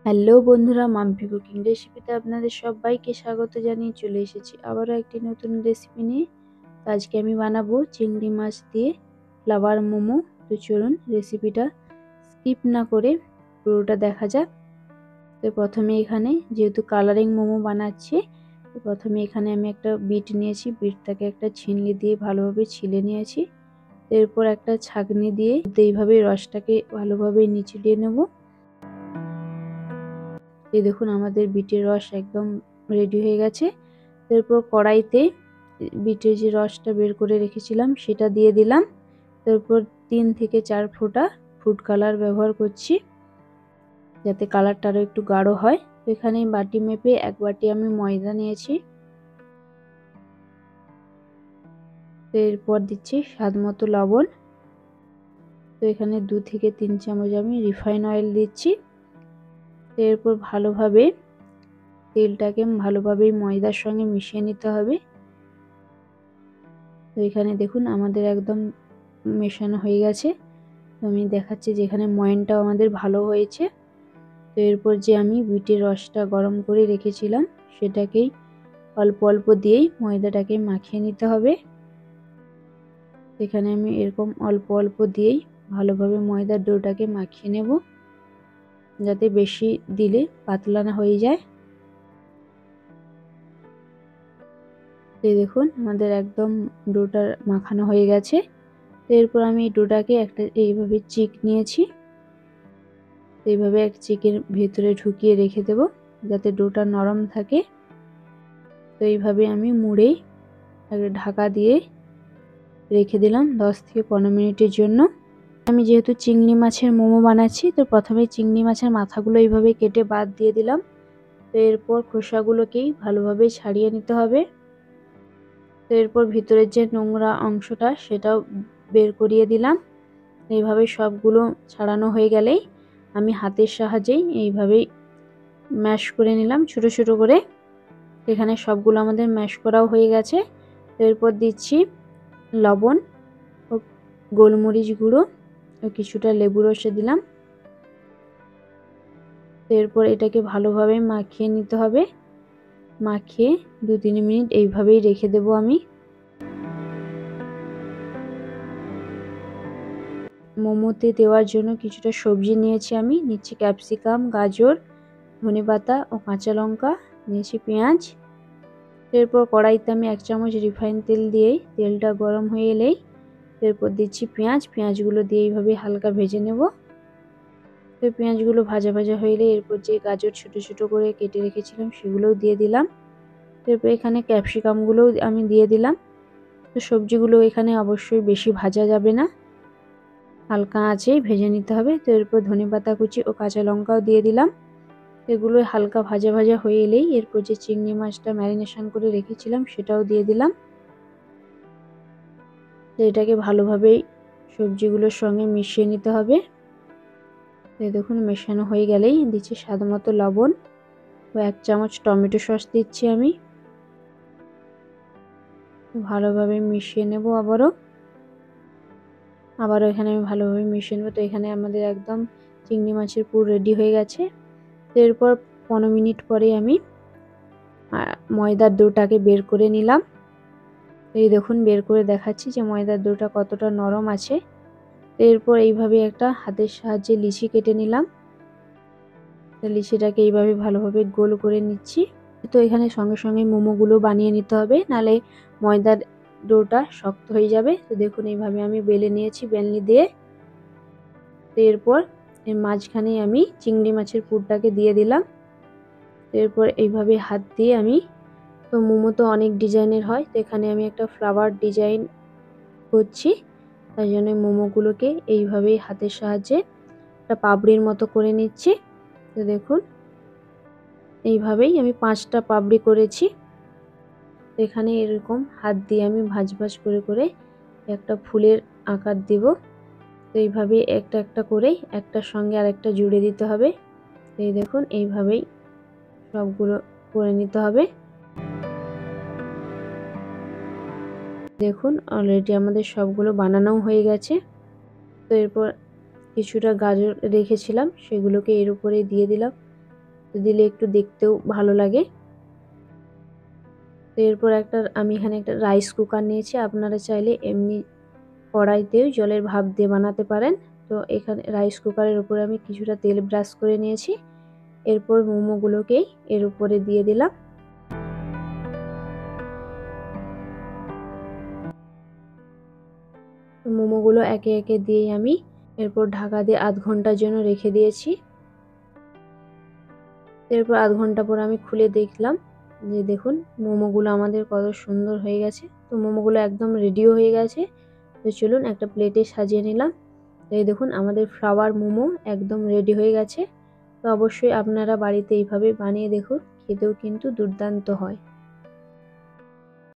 Hello বন্ধুরা, Mampi cooking রেসিপিতে আপনাদের সবাইকে স্বাগত জানিয়ে চলে এসেছি আবারও একটি নতুন রেসিপি নিয়ে। তো আজকে আমি বানাবো চিংড়ি মাছ দিয়ে ফ্লাওয়ার মোমো। তো চলুন রেসিপিটা স্কিপ না করে পুরোটা দেখা যাক। তো প্রথমে এখানে যেহেতু কালারিং মোমো বানাচ্ছি, তো প্রথমে এখানে আমি একটা বিট নিয়েছি, বিটটাকে একটা ছিনলি দিয়ে ভালোভাবে ছিলে নিয়েছি। এরপর একটা ছাঁকনি দিয়ে এইভাবে রসটাকে ভালোভাবে নিচড়িয়ে নেবো। এই দেখুন আমাদের বিটের রস একদম রেডি হয়ে গেছে। এরপর কড়াইতে বিটের যে রসটা বের করে রেখেছিলাম সেটা দিয়ে দিলাম। তারপর 3 থেকে 4 ফোঁটা ফুড কালার ব্যবহার করছি, যাতে কালারটা আরও একটু গাঢ় হয়। তো এখানে বাটি মেপে 1 বাটি আমি ময়দা নিয়েছি। তো এরপর দিচ্ছি স্বাদ মতো লবণ। তো এখানে 2 থেকে 3 চামচ আমি রিফাইন অয়েল দিচ্ছি। এরপর তেলটাকে ভালোভাবে ময়দার সঙ্গে মিশিয়ে নিতে হবে। তো এখানে দেখুন আমাদের একদম মেশানো হয়ে গেছে। তো আমি দেখাচ্ছি যে এখানে ময়ানটাও আমাদের ভালো হয়েছে। তো এরপর যে আমি বিটের রসটা গরম করে রেখেছিলাম সেটাকেই অল্প অল্প দিয়েই ময়দাটাকে মাখিয়ে নিতে হবে। এখানে আমি এরকম অল্প অল্প দিয়েই ভালোভাবে ময়দার ডোটাকে মাখিয়ে নেব, যাতে বেশি দিলে পাতলা না হয়ে যায়। এই দেখুন আমাদের একদম ডোটা মাখানো হয়ে গেছে। তো এরপর আমি ডোটাকে একটা এইভাবে চিক নিয়েছি, এইভাবে এক চিকের ভেতরে ঢুকিয়ে রেখে দেব যাতে ডোটা নরম থাকে। তো এইভাবে আমি মুড়ে ঢাকা দিয়ে রেখে দিলাম 10 থেকে 15 মিনিটের জন্য। আমি যেহেতু চিংড়ি মাছের মোমো বানাচ্ছি, তো প্রথমে চিংড়ি মাছের মাথাগুলো এইভাবে কেটে বাদ দিয়ে দিলাম। তো এরপর খোসাগুলোকেই ভালোভাবে ছাড়িয়ে নিতে হবে। তো এরপর ভিতরের যে নোংরা অংশটা সেটাও বের করিয়ে দিলাম। এইভাবে সবগুলো ছাড়ানো হয়ে গেলেই আমি হাতের সাহায্যেই এইভাবেই ম্যাশ করে নিলাম ছোট ছোট করে। এখানে সবগুলো আমাদের ম্যাশ করাও হয়ে গেছে। এরপর দিচ্ছি লবণ ও গোলমরিচ গুঁড়ো ও কিছুটা লেবু রসে দিলাম। এরপর এটাকে ভালোভাবে মাখিয়ে নিতে হবে। মাখিয়ে 2-3 মিনিট এইভাবেই রেখে দেব আমি। মোমোতে দেওয়ার জন্য কিছুটা সবজি নিয়েছি, আমি নিচ্ছি ক্যাপসিকাম, গাজর, ধনেপাতা ও কাঁচা লঙ্কা, নিয়েছি পেঁয়াজ। এরপর কড়াইতে আমি 1 চামচ রিফাইন তেল দিয়েই তেলটা গরম হয়ে এলেই এরপর দিচ্ছি পেঁয়াজগুলো দিয়ে এইভাবে হালকা ভেজে নেব। তো পেঁয়াজগুলো ভাজা ভাজা হয়ে এলে এরপর যে গাজর ছোট ছোট করে কেটে রেখেছিলাম সেগুলোও দিয়ে দিলাম। এরপর এখানে ক্যাপসিকামগুলোও আমি দিয়ে দিলাম। তো সবজিগুলো এখানে অবশ্যই বেশি ভাজা যাবে না, হালকা আঁচেই ভেজে নিতে হবে। তো এরপর ধনেপাতা কুচি ও কাঁচা লঙ্কাও দিয়ে দিলাম। এগুলো হালকা ভাজা ভাজা হয়ে এলেই এরপর যে চিংড়ি মাছটা ম্যারিনেশন করে রেখেছিলাম সেটাও দিয়ে দিলাম। তো এটাকে ভালোভাবেই সবজিগুলোর সঙ্গে মিশিয়ে নিতে হবে। তো দেখুন মেশানো হয়ে গেলেই দিচ্ছি স্বাদ মতো লবণ ও 1 চামচ টমেটো সস দিচ্ছি আমি। ভালোভাবে মিশিয়ে নেব আবারও এখানে আমি ভালোভাবে মিশিয়ে নেব। তো এখানে আমাদের একদম চিংড়ি মাছের পুর রেডি হয়ে গেছে। তো এরপর 15 মিনিট পরে আমি ময়দার ডোটাকে বের করে নিলাম। এই দেখুন বের করে দেখাচ্ছি যে ময়দার ডোটা কতটা নরম আছে। এরপর এইভাবে একটা হাতের সাহায্যে লিচি কেটে নিলাম। লিচিটাকে এইভাবে ভালোভাবে গোল করে নিচ্ছি। তো এখানে সঙ্গে সঙ্গে মোমোগুলো বানিয়ে নিতে হবে, নালে ময়দার ডোটা শক্ত হয়ে যাবে। তো দেখুন এইভাবে আমি বেলে নিয়েছি বেলনি দিয়ে। তো এরপর এর মাঝখানে আমি চিংড়ি মাছের পুরটাকে দিয়ে দিলাম। এরপর এইভাবে হাত দিয়ে আমি, তো মোমো তো অনেক ডিজাইনের হয়, তো এখানে আমি একটা ফ্লাওয়ার ডিজাইন করছি। তাই জন্য মোমোগুলোকে এইভাবেই হাতের সাহায্যে একটা পাপড়ির মতো করে নিচ্ছি। তো দেখুন এইভাবেই আমি 5টা পাপড়ি করেছি। এখানে এরকম হাত দিয়ে আমি ভাঁজ ভাঁজ করে করে একটা ফুলের আকার দেব। তো এইভাবে একটা একটা করেই একটার সঙ্গে আরেকটা জুড়ে দিতে হবে। এই দেখুন এইভাবেই সবগুলো করে নিতে হবে। দেখুন অলরেডি আমাদের সবগুলো বানানোও হয়ে গেছে। তো এরপর কিছুটা গাজর রেখেছিলাম সেগুলোকে এর উপরে দিয়ে দিলাম। দিলে একটু দেখতেও ভালো লাগে। তো এরপর আমি এখানে একটা রাইস কুকার নিয়েছি, আপনারা চাইলে এমনি কড়াইতেও জলের ভাপ দিয়ে বানাতে পারেন। তো এখানে রাইস কুকারের উপরে আমি কিছুটা তেল ব্রাশ করে নিয়েছি, এরপর মোমোগুলোকেই এর উপরে দিয়ে দিলাম। মোমোগুলো একে একে দিয়ে আমি এরপর ঢাকা দিয়ে আধ ঘন্টার জন্য রেখে দিয়েছি। এরপর আধ ঘন্টা পর আমি খুলে দেখলাম যে দেখুন মোমোগুলো আমাদের কত সুন্দর হয়ে গেছে। তো মোমোগুলো একদম রেডিও হয়ে গেছে। তো চলুন একটা প্লেটে সাজিয়ে নিলাম। তো এই দেখুন আমাদের ফ্লাওয়ার মোমো একদম রেডি হয়ে গেছে। তো অবশ্যই আপনারা বাড়িতে এইভাবে বানিয়ে দেখুন, খেতেও কিন্তু দুর্দান্ত হয়।